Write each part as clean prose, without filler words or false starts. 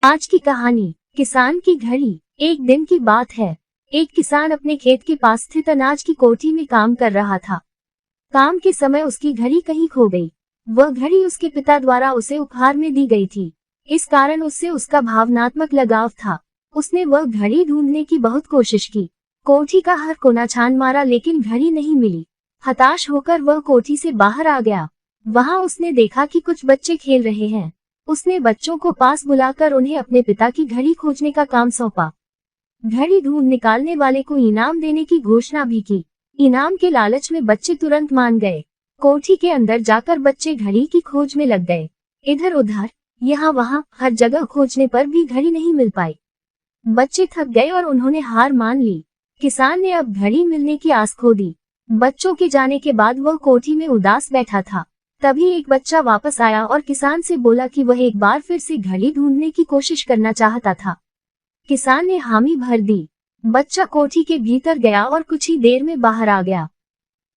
आज की कहानी किसान की घड़ी। एक दिन की बात है। एक किसान अपने खेत के पास स्थित अनाज की कोठी में काम कर रहा था। काम के समय उसकी घड़ी कहीं खो गई। वह घड़ी उसके पिता द्वारा उसे उपहार में दी गई थी। इस कारण उससे उसका भावनात्मक लगाव था। उसने वह घड़ी ढूंढने की बहुत कोशिश की। कोठी का हर कोना छान मारा लेकिन घड़ी नहीं मिली। हताश होकर वह कोठी से बाहर आ गया। वहां उसने देखा कि कुछ बच्चे खेल रहे हैं। उसने बच्चों को पास बुलाकर उन्हें अपने पिता की घड़ी खोजने का काम सौंपा। घड़ी ढूंढ निकालने वाले को इनाम देने की घोषणा भी की। इनाम के लालच में बच्चे तुरंत मान गए। कोठी के अंदर जाकर बच्चे घड़ी की खोज में लग गए। इधर उधर, यहाँ वहाँ, हर जगह खोजने पर भी घड़ी नहीं मिल पाई। बच्चे थक गए और उन्होंने हार मान ली। किसान ने अब घड़ी मिलने की आस खो दी। बच्चों के जाने के बाद वह कोठी में उदास बैठा था। तभी एक बच्चा वापस आया और किसान से बोला कि वह एक बार फिर से घड़ी ढूंढने की कोशिश करना चाहता था। किसान ने हामी भर दी। बच्चा कोठी के भीतर गया और कुछ ही देर में बाहर आ गया।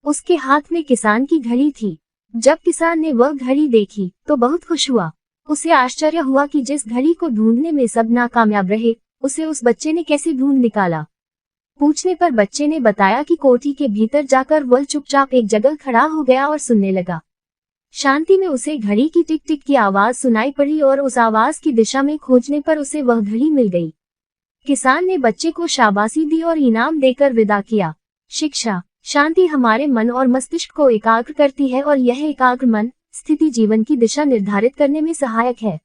उसके हाथ में किसान की घड़ी थी। जब किसान ने वह घड़ी देखी तो बहुत खुश हुआ। उसे आश्चर्य हुआ कि जिस घड़ी को ढूंढने में सब नाकामयाब रहे, उसे उस बच्चे ने कैसे ढूंढ निकाला। पूछने पर बच्चे ने बताया कि कोठी के भीतर जाकर वह चुपचाप एक जगह खड़ा हो गया और सुनने लगा। शांति में उसे घड़ी की टिक टिक की आवाज सुनाई पड़ी और उस आवाज की दिशा में खोजने पर उसे वह घड़ी मिल गई। किसान ने बच्चे को शाबाशी दी और इनाम देकर विदा किया। शिक्षा। शांति हमारे मन और मस्तिष्क को एकाग्र करती है और यह एकाग्र मन स्थिति जीवन की दिशा निर्धारित करने में सहायक है।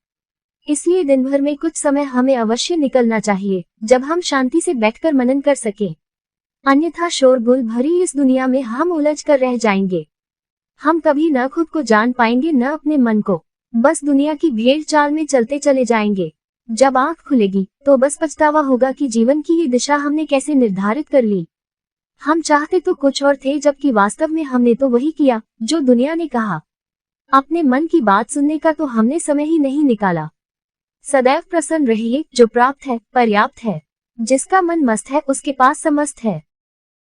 इसलिए दिन भर में कुछ समय हमें अवश्य निकलना चाहिए, जब हम शांति से बैठकर मनन कर सके। अन्यथा शोरगुल भरी इस दुनिया में हम उलझ कर रह जाएंगे। हम कभी न खुद को जान पाएंगे न अपने मन को। बस दुनिया की भेड़ चाल में चलते चले जाएंगे। जब आंख खुलेगी तो बस पछतावा होगा कि जीवन की ये दिशा हमने कैसे निर्धारित कर ली। हम चाहते तो कुछ और थे, जबकि वास्तव में हमने तो वही किया जो दुनिया ने कहा। अपने मन की बात सुनने का तो हमने समय ही नहीं निकाला। सदैव प्रसन्न रहिए। जो प्राप्त है पर्याप्त है। जिसका मन मस्त है उसके पास समस्त है।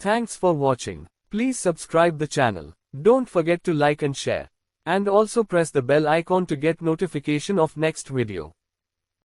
Thanks for watching. Please subscribe the channel. Don't forget to like and share. And also press the bell icon to get notification of next video.